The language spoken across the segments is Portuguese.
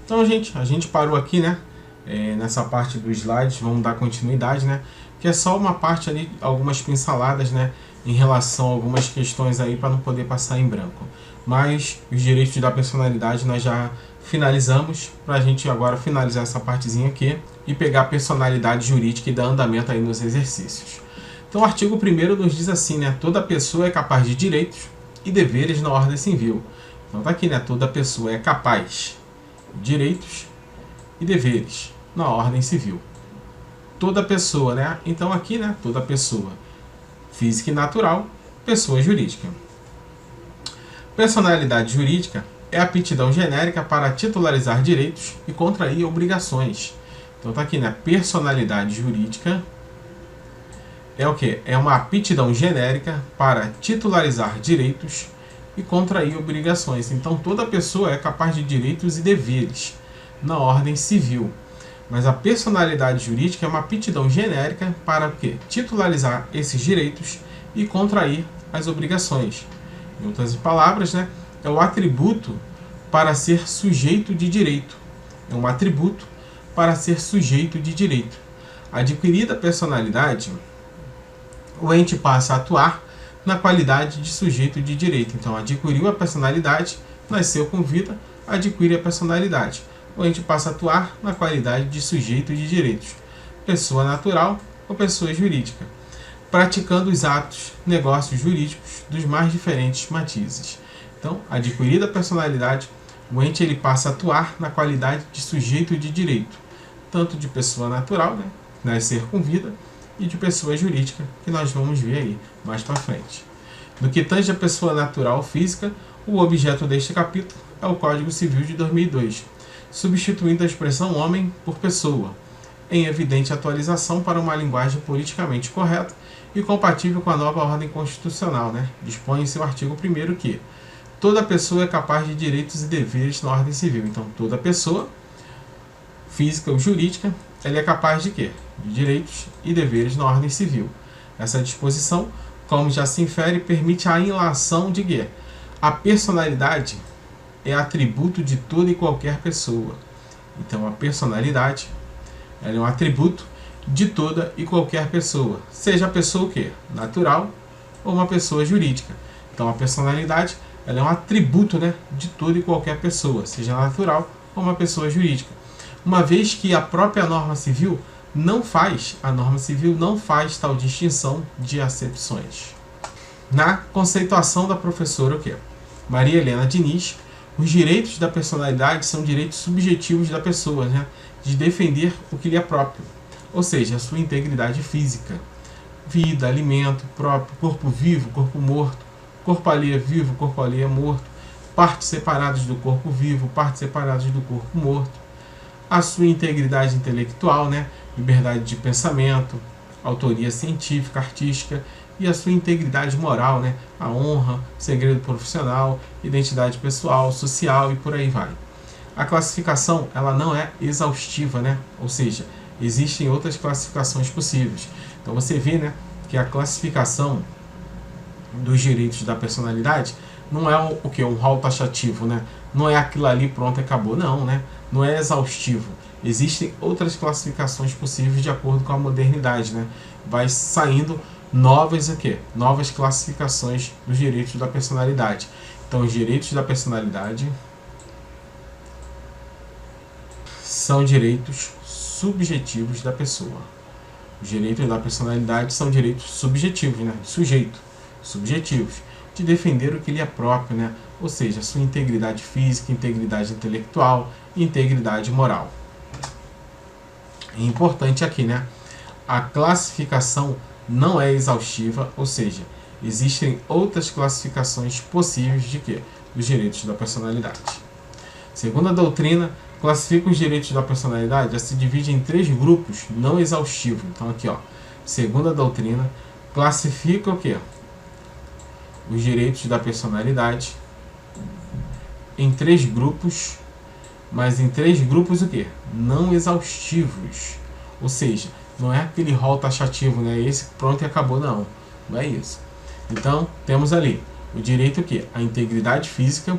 Então, gente, a gente parou aqui, né? Nessa parte dos slides, vamos dar continuidade, né? Que é só uma parte ali, algumas pinceladas, né? Em relação a algumas questões aí para não poder passar em branco. Mas os direitos da personalidade nós já finalizamos, para a gente agora finalizar essa partezinha aqui e pegar a personalidade jurídica e dar andamento aí nos exercícios. Então o artigo 1º nos diz assim, né? Toda pessoa é capaz de direitos e deveres na ordem civil. Então tá aqui, né? Toda pessoa é capaz de direitos e deveres na ordem civil. Toda pessoa, né? Então aqui, né? Toda pessoa física e natural, pessoa jurídica. Personalidade jurídica é a aptidão genérica para titularizar direitos e contrair obrigações. Então tá aqui, né? Personalidade jurídica é o quê? É uma aptidão genérica para titularizar direitos e contrair obrigações. Então toda pessoa é capaz de direitos e deveres na ordem civil. Mas a personalidade jurídica é uma aptidão genérica para o quê? Titularizar esses direitos e contrair as obrigações. Em outras palavras, né? É o atributo para ser sujeito de direito. É um atributo para ser sujeito de direito. Adquirida a personalidade, o ente passa a atuar na qualidade de sujeito de direito. Então, adquiriu a personalidade, nasceu com vida, adquire a personalidade. O ente passa a atuar na qualidade de sujeito de direitos, pessoa natural ou pessoa jurídica, praticando os atos, negócios jurídicos dos mais diferentes matizes. Então, adquirida a personalidade, o ente ele passa a atuar na qualidade de sujeito de direito, tanto de pessoa natural, né, nascer com vida, e de pessoa jurídica, que nós vamos ver aí mais para frente. No que tange a pessoa natural física, o objeto deste capítulo é o Código Civil de 2002, substituindo a expressão homem por pessoa, em evidente atualização para uma linguagem politicamente correta e compatível com a nova ordem constitucional, né? Dispõe em seu artigo 1º que toda pessoa é capaz de direitos e deveres na ordem civil. Então, toda pessoa, física ou jurídica, ela é capaz de quê? De direitos e deveres na ordem civil. Essa disposição, como já se infere, permite a ilação de quê? A personalidade é atributo de toda e qualquer pessoa. Então, a personalidade ela é um atributo de toda e qualquer pessoa. Seja a pessoa o quê? Natural ou uma pessoa jurídica. Então, a personalidade ela é um atributo, né, de toda e qualquer pessoa, seja natural ou uma pessoa jurídica. Uma vez que a própria norma civil não faz tal distinção de acepções. Na conceituação da professora o quê? Maria Helena Diniz, os direitos da personalidade são direitos subjetivos da pessoa, né, de defender o que lhe é próprio, ou seja, a sua integridade física, vida, alimento próprio, corpo vivo, corpo morto, corpo alheio vivo, corpo alheio morto, partes separadas do corpo vivo, partes separadas do corpo morto, a sua integridade intelectual, né, liberdade de pensamento, autoria científica, artística, e a sua integridade moral, né, a honra, segredo profissional, identidade pessoal, social e por aí vai. A classificação ela não é exaustiva, né, ou seja, existem outras classificações possíveis. Então você vê, né, que a classificação dos direitos da personalidade não é o que? Um rol taxativo, né? Não é aquilo ali, pronto, acabou. Não, né? Não é exaustivo. Existem outras classificações possíveis de acordo com a modernidade, né? Vai saindo novas classificações dos direitos da personalidade. Então, os direitos da personalidade são direitos subjetivos da pessoa. Os direitos da personalidade são direitos subjetivos, né? Sujeito, subjetivos, de defender o que lhe é próprio, né? Ou seja, a sua integridade física, integridade intelectual e integridade moral. É importante aqui, né? A classificação não é exaustiva, ou seja, existem outras classificações possíveis de quê? Dos direitos da personalidade. Segundo a doutrina, classifica os direitos da personalidade, já se divide em 3 grupos não exaustivos. Então aqui, ó, segundo a doutrina, classifica o quê? Os direitos da personalidade em 3 grupos, mas em 3 grupos o quê? Não exaustivos. Ou seja, não é aquele rol taxativo, né? Esse pronto e acabou, não. Não é isso. Então, temos ali o direito o quê? A integridade física,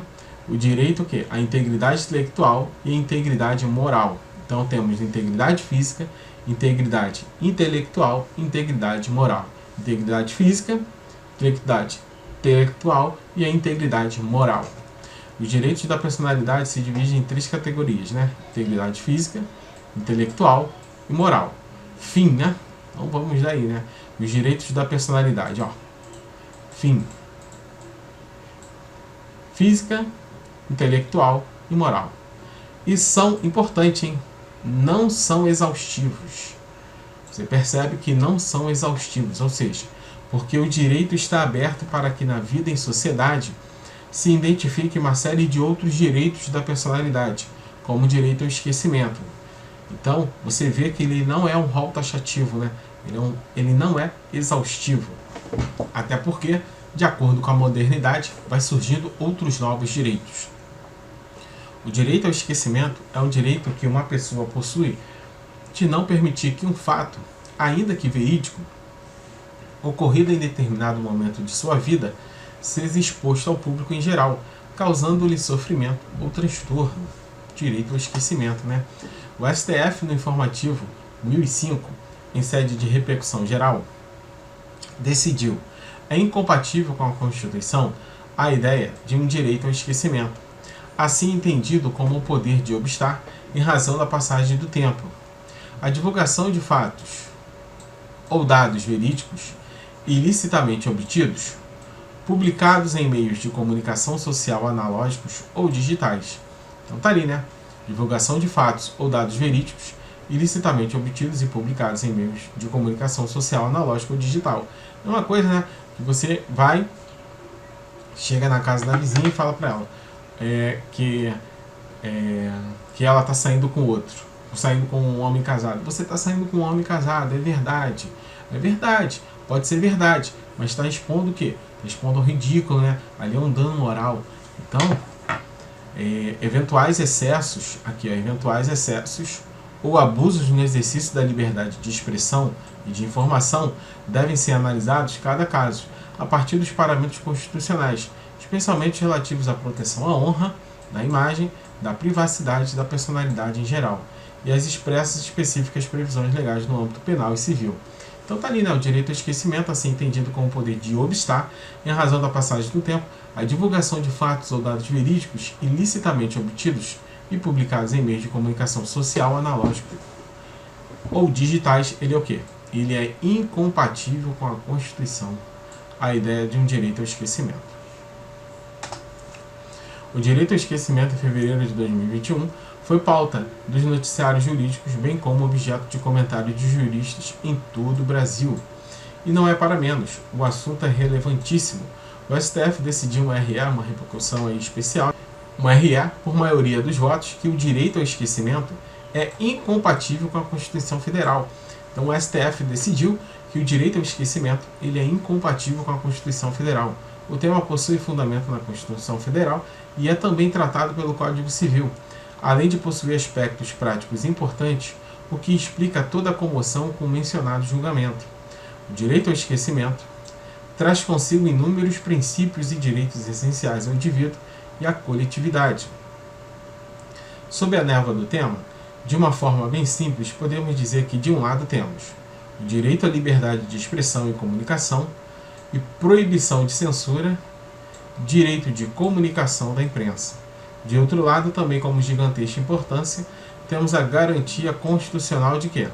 o direito que à integridade intelectual e a integridade moral. Então temos integridade física, integridade intelectual e integridade moral. Integridade física, integridade intelectual e a integridade moral. Os direitos da personalidade se dividem em 3 categorias, né? Integridade física, intelectual e moral. Fim, né? Então vamos daí, né? Os direitos da personalidade, ó. Fim. Física, intelectual e moral. E são importantes, hein? Não são exaustivos. Você percebe que não são exaustivos, ou seja, porque o direito está aberto para que na vida em sociedade se identifique uma série de outros direitos da personalidade, como o direito ao esquecimento. Então, você vê que ele não é um rol taxativo, né? Ele não é exaustivo. Até porque, de acordo com a modernidade, vai surgindo outros novos direitos. O direito ao esquecimento é um direito que uma pessoa possui de não permitir que um fato, ainda que verídico, ocorrido em determinado momento de sua vida, seja exposto ao público em geral, causando-lhe sofrimento ou transtorno. Direito ao esquecimento, né? O STF, no informativo 1005, em sede de repercussão geral, decidiu: é incompatível com a Constituição a ideia de um direito ao esquecimento, assim entendido como o poder de obstar em razão da passagem do tempo. A divulgação de fatos ou dados verídicos ilicitamente obtidos, publicados em meios de comunicação social analógicos ou digitais. Então tá ali, né? Divulgação de fatos ou dados verídicos ilicitamente obtidos e publicados em meios de comunicação social analógica ou digital. É uma coisa, né? Que você vai, chega na casa da vizinha e fala para ela que ela tá saindo com outro, saindo com um homem casado. Você tá saindo com um homem casado, é verdade. É verdade, pode ser verdade, mas está expondo o quê? Está expondo ao ridículo, né? Ali é um dano moral. Então, eventuais excessos, eventuais excessos ou abusos no exercício da liberdade de expressão e de informação devem ser analisados cada caso, a partir dos parâmetros constitucionais, especialmente relativos à proteção à honra, da imagem, da privacidade e da personalidade em geral, e as expressas específicas previsões legais no âmbito penal e civil. Então tá ali, né? O direito ao esquecimento, assim entendido como o poder de obstar, em razão da passagem do tempo, a divulgação de fatos ou dados verídicos ilicitamente obtidos e publicados em meios de comunicação social analógico ou digitais. Ele é o quê? Ele é incompatível com a Constituição, a ideia de um direito ao esquecimento. O direito ao esquecimento, em fevereiro de 2021, foi pauta dos noticiários jurídicos, bem como objeto de comentários de juristas em todo o Brasil. E não é para menos, o assunto é relevantíssimo. O STF decidiu uma RE, uma repercussão aí especial, uma RE por maioria dos votos, que o direito ao esquecimento é incompatível com a Constituição Federal. Então o STF decidiu que o direito ao esquecimento ele é incompatível com a Constituição Federal. O tema possui fundamento na Constituição Federal e é também tratado pelo Código Civil, além de possuir aspectos práticos importantes, o que explica toda a comoção com o mencionado julgamento. O direito ao esquecimento traz consigo inúmeros princípios e direitos essenciais ao indivíduo e à coletividade. Sob a névoa do tema, de uma forma bem simples, podemos dizer que, de um lado, temos o direito à liberdade de expressão e comunicação e proibição de censura, direito de comunicação da imprensa. De outro lado, também como gigantesca importância, temos a garantia constitucional de quê?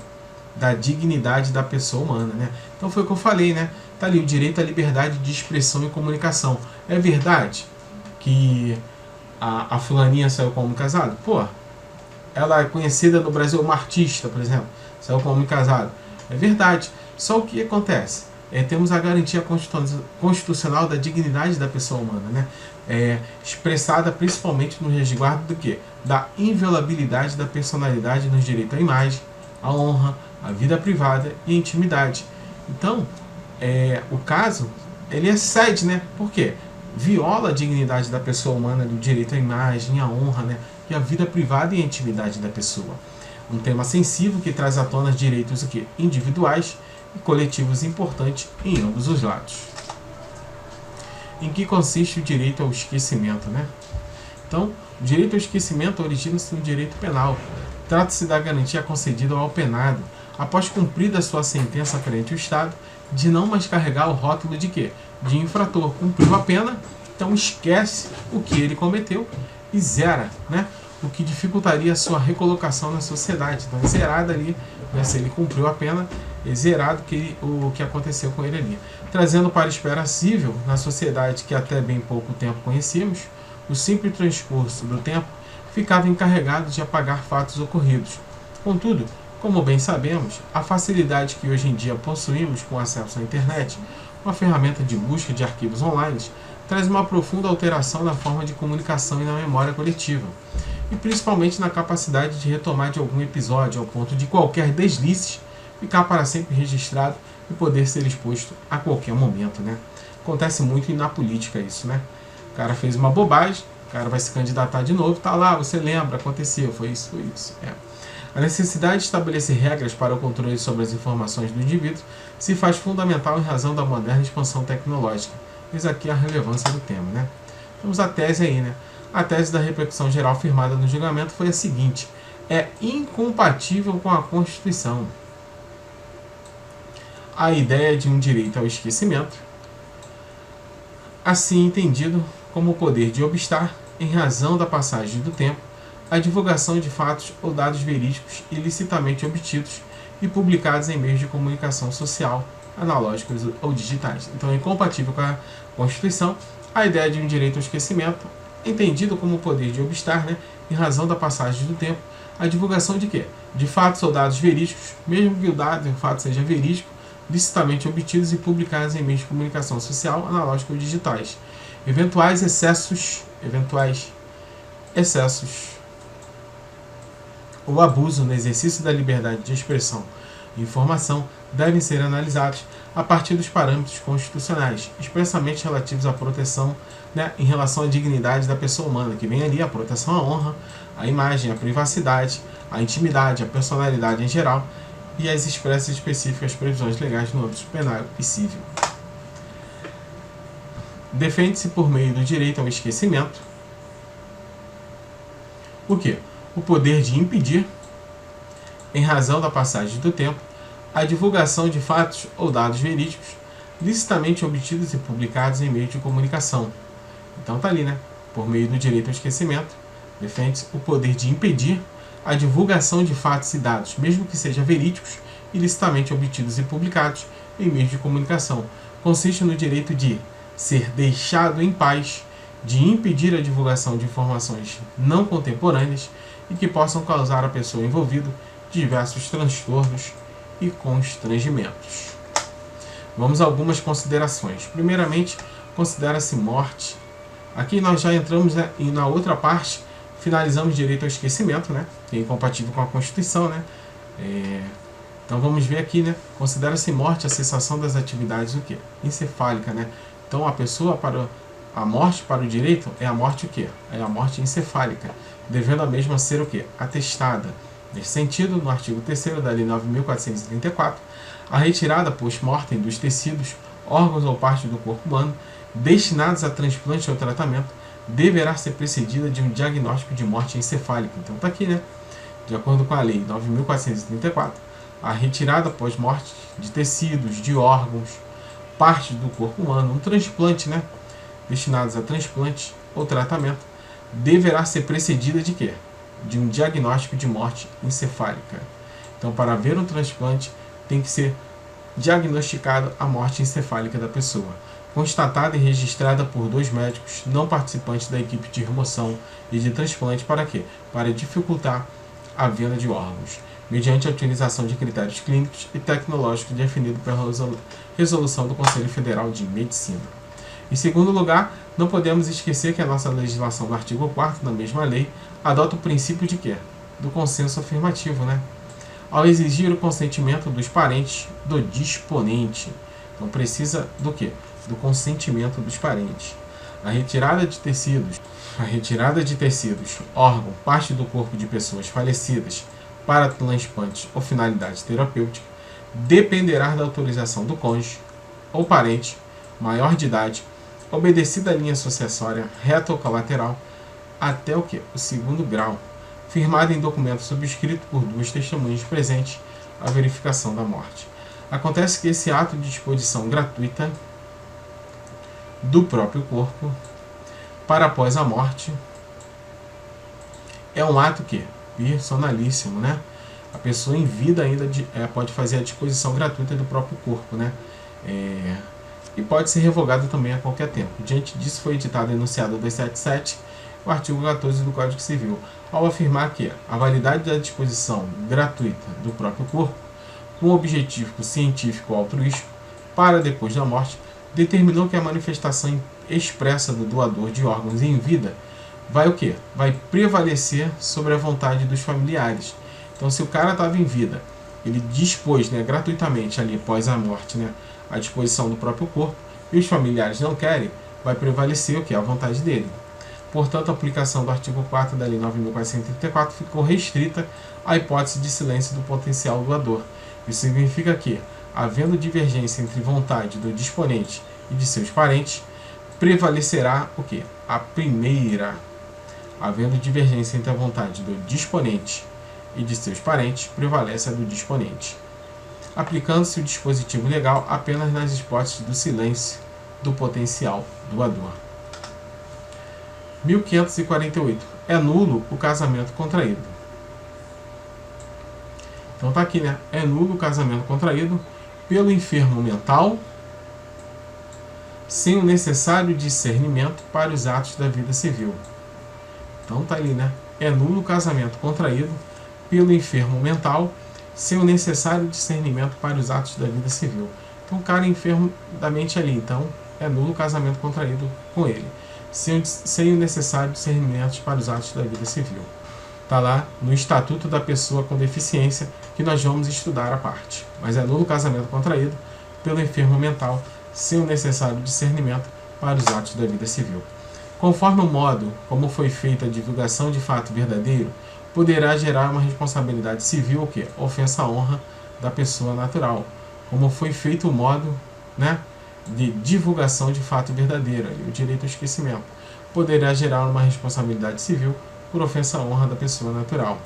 Da dignidade da pessoa humana, né? Então foi o que eu falei, né? Tá ali o direito à liberdade de expressão e comunicação. É verdade que a fulaninha saiu com um homem casado? Pô, ela é conhecida no Brasil, uma artista, por exemplo, saiu com um homem casado. É verdade. Só o que acontece? Temos a garantia constitucional da dignidade da pessoa humana, né? Expressada principalmente no resguardo do quê? Da inviolabilidade da personalidade nos direitos à imagem, à honra, à vida privada e à intimidade. Então, o caso, ele excede, né? Por quê? Viola a dignidade da pessoa humana, do direito à imagem, à honra, né? E à vida privada e à intimidade da pessoa. Um tema sensível que traz à tona direitos o quê? Individuais e coletivos importantes em ambos os lados. Em que consiste o direito ao esquecimento, né? Então, o direito ao esquecimento origina-se no direito penal. Trata-se da garantia concedida ao penado, após cumprida a sua sentença perante o Estado, de não mais carregar o rótulo de quê? De infrator. Cumpriu a pena, então esquece o que ele cometeu e zera, né? O que dificultaria a sua recolocação na sociedade. Então, zerado ali, né? Se ele cumpriu a pena, é zerado o que aconteceu com ele ali. Trazendo para a esfera civil, na sociedade que até bem pouco tempo conhecíamos, o simples transcurso do tempo ficava encarregado de apagar fatos ocorridos. Contudo, como bem sabemos, a facilidade que hoje em dia possuímos com acesso à internet, uma ferramenta de busca de arquivos online, traz uma profunda alteração na forma de comunicação e na memória coletiva, e principalmente na capacidade de retomar de algum episódio, ao ponto de qualquer deslize ficar para sempre registrado e poder ser exposto a qualquer momento, né? Acontece muito na política isso, né? O cara fez uma bobagem, o cara vai se candidatar de novo, tá lá, você lembra, aconteceu, foi isso, foi isso. A necessidade de estabelecer regras para o controle sobre as informações do indivíduo se faz fundamental em razão da moderna expansão tecnológica. Eis aqui a relevância do tema, né? Temos a tese aí, né? A tese da repercussão geral firmada no julgamento foi a seguinte: é incompatível com a Constituição a ideia de um direito ao esquecimento, assim entendido como o poder de obstar, em razão da passagem do tempo, a divulgação de fatos ou dados verídicos ilicitamente obtidos e publicados em meios de comunicação social, analógicos ou digitais. Então é incompatível com a Constituição a ideia de um direito ao esquecimento, entendido como o poder de obstar, né, em razão da passagem do tempo, a divulgação de quê? De fatos ou dados verídicos, mesmo que o dado e o fato seja verídico, licitamente obtidos e publicados em meios de comunicação social, analógicos ou digitais. Eventuais excessos ou abuso no exercício da liberdade de expressão e informação devem ser analisados a partir dos parâmetros constitucionais, expressamente relativos à proteção, né, em relação à dignidade da pessoa humana, que vem ali a proteção à honra, à imagem, à privacidade, à intimidade, à personalidade em geral e as expressas específicas previsões legais no âmbito penal e civil. Defende-se por meio do direito ao esquecimento o quê? O poder de impedir, em razão da passagem do tempo, a divulgação de fatos ou dados verídicos licitamente obtidos e publicados em meio de comunicação. Então tá ali, né? Por meio do direito ao esquecimento, defende-se o poder de impedir a divulgação de fatos e dados, mesmo que sejam verídicos, ilicitamente obtidos e publicados em meios de comunicação. Consiste no direito de ser deixado em paz, de impedir a divulgação de informações não contemporâneas e que possam causar à pessoa envolvida diversos transtornos e constrangimentos. Vamos a algumas considerações. Primeiramente, considera-se morte. Aqui nós já entramos, né, e na outra parte finalizamos direito ao esquecimento, né, que é incompatível com a Constituição, né. Então vamos ver aqui, né, considera-se morte a cessação das atividades o quê? Encefálica, né. Então a morte para o direito é a morte o quê? É a morte encefálica, devendo a mesma ser o quê? Atestada. Nesse sentido, no artigo 3º da Lei 9.434, a retirada post-mortem dos tecidos, órgãos ou partes do corpo humano destinados a transplante ou tratamento deverá ser precedida de um diagnóstico de morte encefálica. Então está aqui, né? De acordo com a Lei 9.434, a retirada pós-morte de tecidos, de órgãos, partes do corpo humano, um transplante, né, destinados a transplante ou tratamento, deverá ser precedida de quê? De um diagnóstico de morte encefálica. Então, para haver um transplante, tem que ser diagnosticada a morte encefálica da pessoa, constatada e registrada por 2 médicos não participantes da equipe de remoção e de transplante. Para quê? Para dificultar a venda de órgãos, mediante a utilização de critérios clínicos e tecnológicos definidos pela resolução do Conselho Federal de Medicina. Em segundo lugar, não podemos esquecer que a nossa legislação do artigo 4º da mesma lei adota o princípio de quê? Do consenso afirmativo, né? Ao exigir o consentimento dos parentes do disponente. Então precisa do quê? Do consentimento dos parentes. A retirada de tecidos, órgão, parte do corpo de pessoas falecidas para transplantes ou finalidade terapêutica, dependerá da autorização do cônjuge ou parente maior de idade, obedecida a linha sucessória reta ou colateral, até o quê? O segundo grau, firmado em documento subscrito por 2 testemunhas presentes à verificação da morte. Acontece que esse ato de disposição gratuita do próprio corpo para após a morte é um ato que personalíssimo, né? A pessoa em vida ainda pode fazer a disposição gratuita do próprio corpo, né? E pode ser revogado também a qualquer tempo. Diante disso foi editado o enunciado 277, o artigo 14 do Código Civil, ao afirmar que a validade da disposição gratuita do próprio corpo, com objetivo científico ou altruístico, para depois da morte, determinou que a manifestação expressa do doador de órgãos em vida vai o quê? Vai prevalecer sobre a vontade dos familiares. Então, se o cara estava em vida, ele dispôs, né, gratuitamente ali após a morte, né, à disposição do próprio corpo, e os familiares não querem, vai prevalecer o que? A vontade dele. Portanto, a aplicação do artigo 4 da Lei 9.434 ficou restrita à hipótese de silêncio do potencial doador. Isso significa que, havendo divergência entre vontade do disponente e de seus parentes, prevalecerá o quê? A primeira. Havendo divergência entre a vontade do disponente e de seus parentes, prevalece a do disponente, aplicando-se o dispositivo legal apenas nas hipóteses do silêncio do potencial doador. 1548. É nulo o casamento contraído. Então tá aqui, né? É nulo o casamento contraído pelo enfermo mental, sem o necessário discernimento para os atos da vida civil. Então tá ali, né? É nulo o casamento contraído pelo enfermo mental, sem o necessário discernimento para os atos da vida civil. Então o cara é enfermo da mente ali, então é nulo o casamento contraído com ele, sem o necessário discernimento para os atos da vida civil. Está lá no Estatuto da Pessoa com Deficiência, que nós vamos estudar a parte. Mas é nulo o casamento contraído pelo enfermo mental, sem o necessário discernimento para os atos da vida civil. Conforme o modo como foi feita a divulgação de fato verdadeiro, poderá gerar uma responsabilidade civil, o quê? Ofensa à honra da pessoa natural. Como foi feito o modo, né, de divulgação de fato verdadeiro, o direito ao esquecimento, poderá gerar uma responsabilidade civil por ofensa à honra da pessoa natural.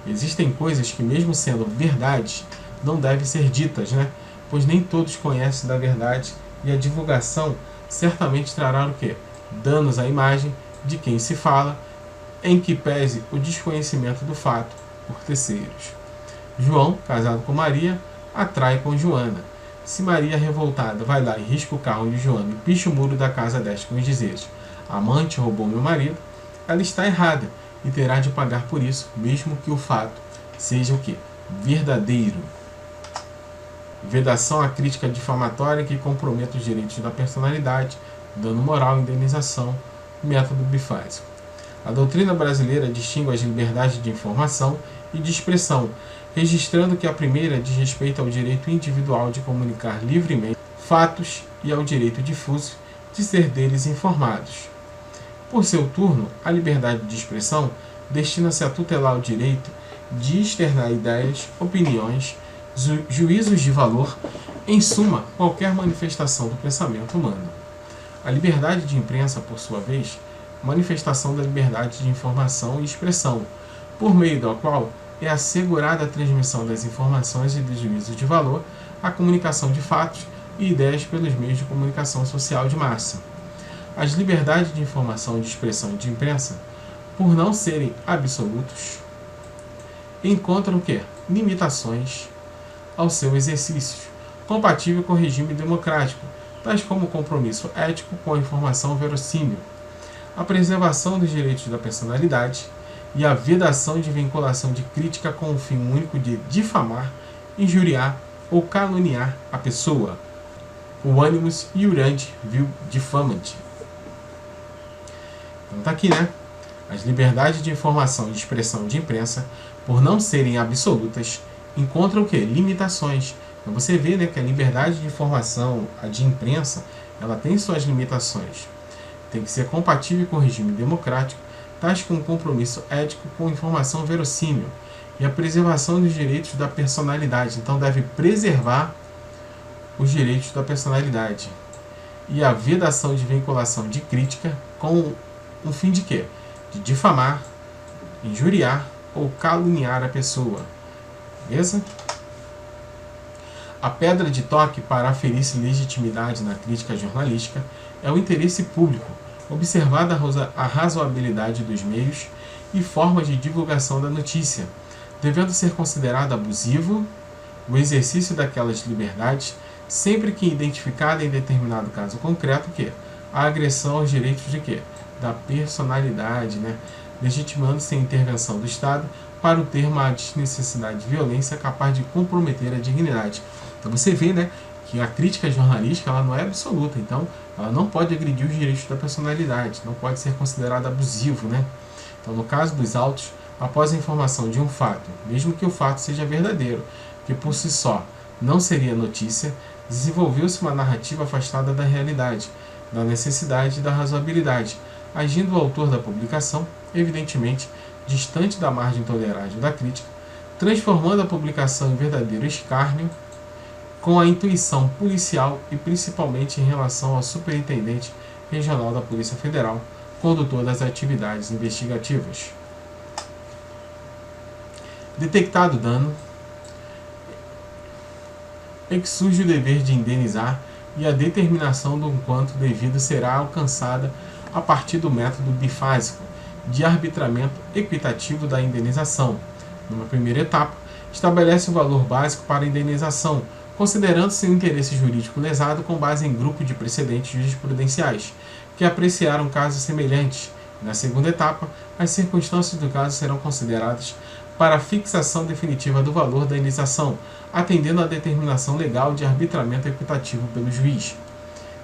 Existem coisas que, mesmo sendo verdade, não devem ser ditas, né? Pois nem todos conhecem da verdade, e a divulgação certamente trará o quê? Danos à imagem de quem se fala, em que pese o desconhecimento do fato por terceiros. João, casado com Maria, atrai com Joana. Se Maria, revoltada, vai lá e risca o carro de Joana e picha o muro da casa desta com os dizeres: amante roubou meu marido, ela está errada e terá de pagar por isso, mesmo que o fato seja o quê? Verdadeiro. Vedação à crítica difamatória que compromete os direitos da personalidade, dano moral, indenização, método bifásico. A doutrina brasileira distingue as liberdades de informação e de expressão, registrando que a primeira diz respeito ao direito individual de comunicar livremente fatos e ao direito difuso de ser deles informados. Por seu turno, a liberdade de expressão destina-se a tutelar o direito de externar ideias, opiniões, juízos de valor, em suma, qualquer manifestação do pensamento humano. A liberdade de imprensa, por sua vez, manifestação da liberdade de informação e expressão, por meio da qual é assegurada a transmissão das informações e dos juízos de valor, a comunicação de fatos e ideias pelos meios de comunicação social de massa. As liberdades de informação, de expressão e de imprensa, por não serem absolutos, encontram o quê? Limitações ao seu exercício, compatível com o regime democrático, tais como o compromisso ético com a informação verossímil, a preservação dos direitos da personalidade e a vedação de vinculação de crítica com o fim único de difamar, injuriar ou caluniar a pessoa. O animus iurandi vil diffamant. Então tá aqui, né? As liberdades de informação e de expressão de imprensa, por não serem absolutas, encontram o quê? Limitações. Então você vê, né, que a liberdade de informação, a de imprensa, ela tem suas limitações. Tem que ser compatível com o regime democrático, tais como compromisso ético com informação verossímil e a preservação dos direitos da personalidade. Então deve preservar os direitos da personalidade. E a vedação de vinculação de crítica com o fim de quê? de difamar, injuriar ou caluniar a pessoa. Beleza? A pedra de toque para aferir-se legitimidade na crítica jornalística é o interesse público, observada a razoabilidade dos meios e formas de divulgação da notícia, devendo ser considerado abusivo o exercício daquelas liberdades, sempre que identificada em determinado caso concreto que a agressão aos direitos de quê? Da personalidade, legitimando-se a intervenção do Estado para o termo a desnecessidade de violência capaz de comprometer a dignidade. Então você vê, que a crítica jornalística ela não é absoluta, então ela não pode agredir os direitos da personalidade, não pode ser considerada abusivo, Então no caso dos autos, após a informação de um fato, mesmo que o fato seja verdadeiro, que por si só não seria notícia, desenvolveu-se uma narrativa afastada da realidade, da necessidade e da razoabilidade, agindo o autor da publicação, evidentemente, distante da margem tolerável da crítica, transformando a publicação em verdadeiro escárnio, com a intuição policial e principalmente em relação ao superintendente regional da Polícia Federal, condutor das atividades investigativas. Detectado o dano, é que surge o dever de indenizar e a determinação do quanto devido será alcançada a partir do método bifásico de arbitramento equitativo da indenização. Numa primeira etapa, estabelece o valor básico para a indenização, considerando-se o interesse jurídico lesado com base em grupo de precedentes jurisprudenciais, que apreciaram casos semelhantes. Na segunda etapa, as circunstâncias do caso serão consideradas para a fixação definitiva do valor da indenização, atendendo à determinação legal de arbitramento equitativo pelo juiz.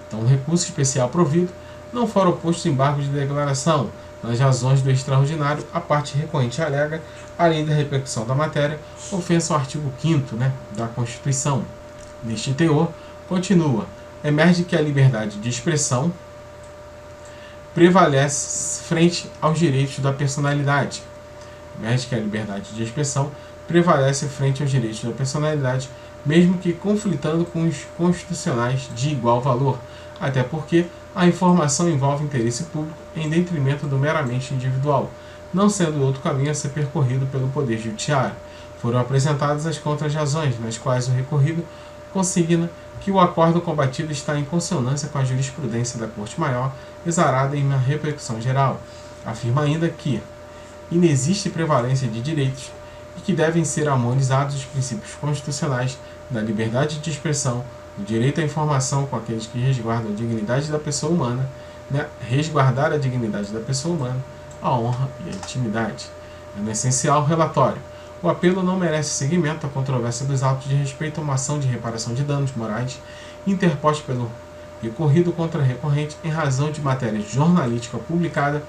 Então, o recurso especial provido não for oposto embargo de declaração. Nas razões do extraordinário, a parte recorrente alega, além da repercussão da matéria, ofensa ao artigo 5º da Constituição. Neste teor, continua, emerge que a liberdade de expressão prevalece frente aos direitos da personalidade. Emerge que a liberdade de expressão prevalece frente aos direitos da personalidade, mesmo que conflitando com os constitucionais de igual valor, até porque a informação envolve interesse público em detrimento do meramente individual, não sendo outro caminho a ser percorrido pelo Poder Judiciário. Foram apresentadas as contrarrazões, nas quais o recorrido consigna que o acordo combatido está em consonância com a jurisprudência da Corte Maior, exarada em uma repercussão geral. Afirma ainda que inexiste prevalência de direitos e que devem ser harmonizados os princípios constitucionais da liberdade de expressão, do direito à informação com aqueles que resguardam a dignidade da pessoa humana, resguardar a dignidade da pessoa humana, a honra e a intimidade. No essencial, relatório. O apelo não merece seguimento à controvérsia dos autos de respeito a uma ação de reparação de danos morais interposta pelo recorrido contra recorrente em razão de matéria jornalística publicada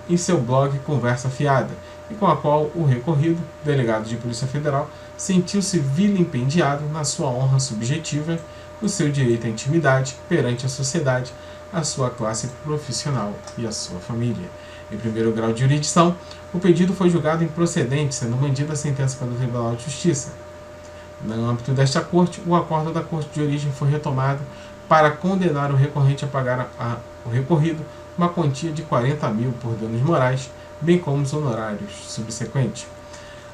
em seu blog Conversa Fiada, e com a qual o recorrido, delegado de Polícia Federal, sentiu-se vilipendiado na sua honra subjetiva, o seu direito à intimidade perante a sociedade, a sua classe profissional e a sua família. Em primeiro grau de jurisdição, o pedido foi julgado improcedente, sendo mandida a sentença pelo Tribunal de Justiça. No âmbito desta Corte, o acordo da Corte de origem foi retomado para condenar o recorrente a pagar o recorrido uma quantia de 40 mil por danos morais, bem como os honorários subsequentes.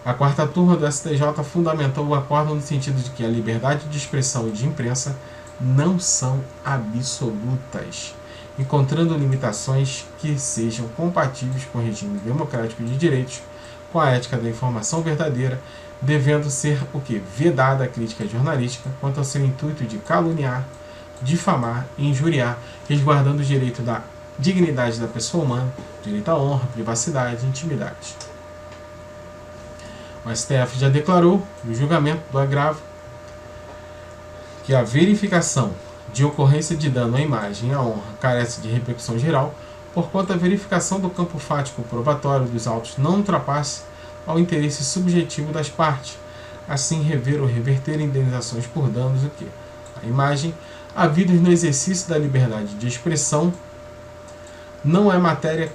A quarta turma do STJ fundamentou o acordo no sentido de que a liberdade de expressão e de imprensa não são absolutas, encontrando limitações que sejam compatíveis com o regime democrático de direitos, com a ética da informação verdadeira, devendo ser vedada a crítica jornalística quanto ao seu intuito de caluniar, difamar e injuriar, resguardando o direito da dignidade da pessoa humana, direito à honra, privacidade e intimidade. O STF já declarou, no julgamento do agravo, que a verificação de ocorrência de dano à imagem e à honra carece de repercussão geral, porquanto a verificação do campo fático probatório dos autos não ultrapasse ao interesse subjetivo das partes, assim rever ou reverter indenizações por danos à imagem, havidos no exercício da liberdade de expressão, não é matéria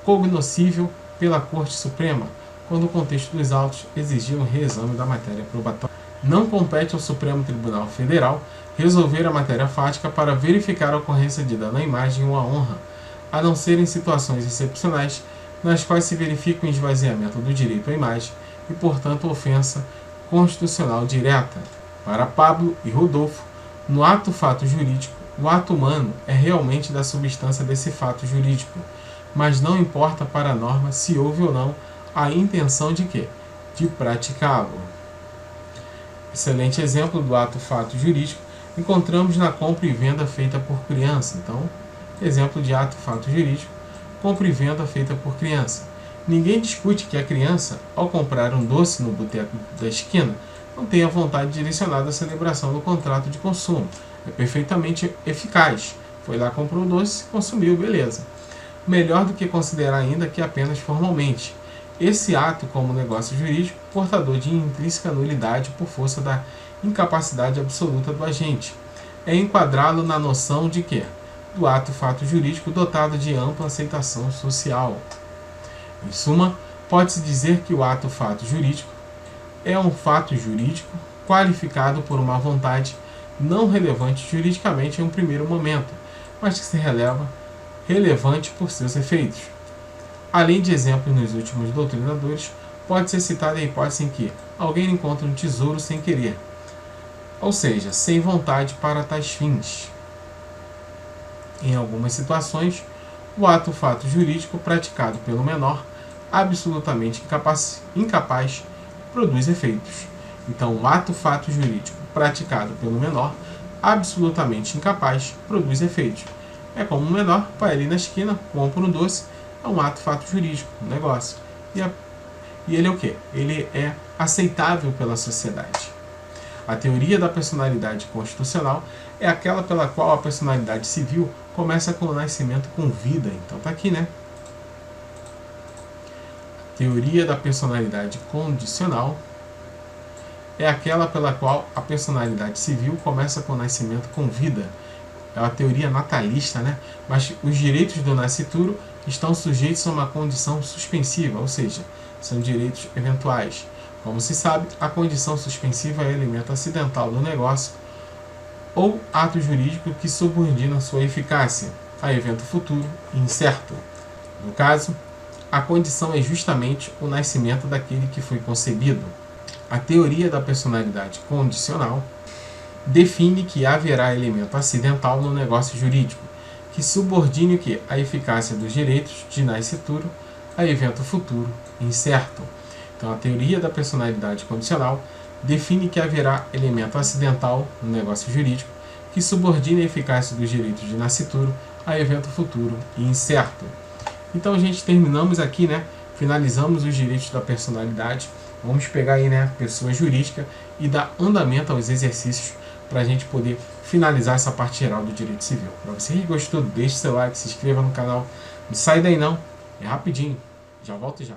cognoscível pela Corte Suprema, quando o contexto dos autos exigia um reexame da matéria probatória. Não compete ao Supremo Tribunal Federal resolver a matéria fática para verificar a ocorrência de dano à imagem ou à honra, a não ser em situações excepcionais nas quais se verifica o esvaziamento do direito à imagem e, portanto, ofensa constitucional direta. Para Pablo e Rodolfo, no ato fato jurídico, o ato humano é realmente da substância desse fato jurídico, mas não importa para a norma se houve ou não a intenção de quê? De praticá-lo. Excelente exemplo do ato fato jurídico encontramos na compra e venda feita por criança. Então, exemplo de ato fato jurídico, compra e venda feita por criança. Ninguém discute que a criança, ao comprar um doce no boteco da esquina, não tenha vontade direcionada à celebração do contrato de consumo. É perfeitamente eficaz. Foi lá, comprou o doce, consumiu, beleza. Melhor do que considerar ainda que apenas formalmente. Esse ato, como negócio jurídico, portador de intrínseca nulidade por força da incapacidade absoluta do agente, é enquadrá-lo na noção de quê? Do ato fato jurídico dotado de ampla aceitação social. Em suma, pode-se dizer que o ato fato jurídico é um fato jurídico qualificado por uma vontade não relevante juridicamente em um primeiro momento, mas que se releva relevante por seus efeitos. Além de exemplos nos últimos doutrinadores, pode ser citada a hipótese em que alguém encontra um tesouro sem querer, ou seja, sem vontade para tais fins. Em algumas situações, o ato fato jurídico praticado pelo menor, absolutamente incapaz, produz efeitos. Então, o ato fato jurídico praticado pelo menor, absolutamente incapaz, produz efeitos. É como um menor vai ali na esquina, compra um doce, é um ato fato jurídico, um negócio. E ele é o quê? Ele é aceitável pela sociedade. A teoria da personalidade constitucional é aquela pela qual a personalidade civil começa com o nascimento com vida. Então tá aqui, né? A teoria da personalidade condicional é aquela pela qual a personalidade civil começa com o nascimento com vida. É uma teoria natalista, né? Mas os direitos do nascituro estão sujeitos a uma condição suspensiva, ou seja, são direitos eventuais. Como se sabe, a condição suspensiva é elemento acidental do negócio ou ato jurídico que subordina sua eficácia a evento futuro e incerto. No caso, a condição é justamente o nascimento daquele que foi concebido. A teoria da personalidade condicional define que haverá elemento acidental no negócio jurídico, que subordine o que? A eficácia dos direitos de nascituro a evento futuro incerto. Então, a teoria da personalidade condicional define que haverá elemento acidental no negócio jurídico, que subordine a eficácia dos direitos de nascituro a evento futuro e incerto. Então, gente, terminamos aqui, né? Finalizamos os direitos da personalidade. Vamos pegar aí, né, pessoa jurídica e dar andamento aos exercícios para a gente poder finalizar essa parte geral do direito civil. Para você que gostou, deixe seu like, se inscreva no canal. Não sai daí não, é rapidinho. Já volto já.